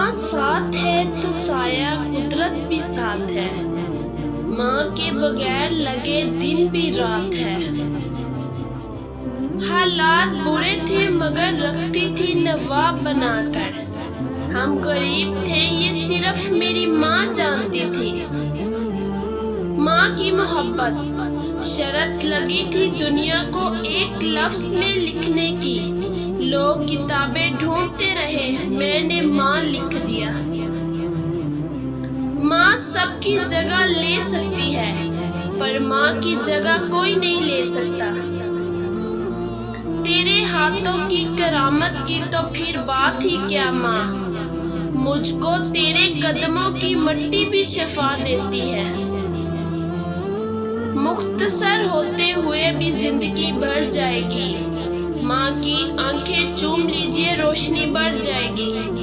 माँ साथ है तो साया कुदरत भी साथ है। माँ के बगैर लगे दिन भी रात है। हालात बुरे थे मगर रखती थी नवाब बनाकर। हम गरीब थे ये सिर्फ मेरी माँ जानती थी। माँ की मोहब्बत शर्त लगी थी दुनिया को एक लफ्ज में लिखने की। लोग किताबें ढूंढते रहे, मैंने माँ लिख दिया। माँ सबकी जगह ले सकती है पर माँ की जगह कोई नहीं ले सकता। तेरे हाथों की करामत की तो फिर बात ही क्या माँ। मुझको तेरे कदमों की मिट्टी भी शफा देती है। मुख्तसर होते हुए भी जिंदगी बढ़ जाएगी। माँ की आंखें चूम लीजिए रोशनी बढ़ जाएगी।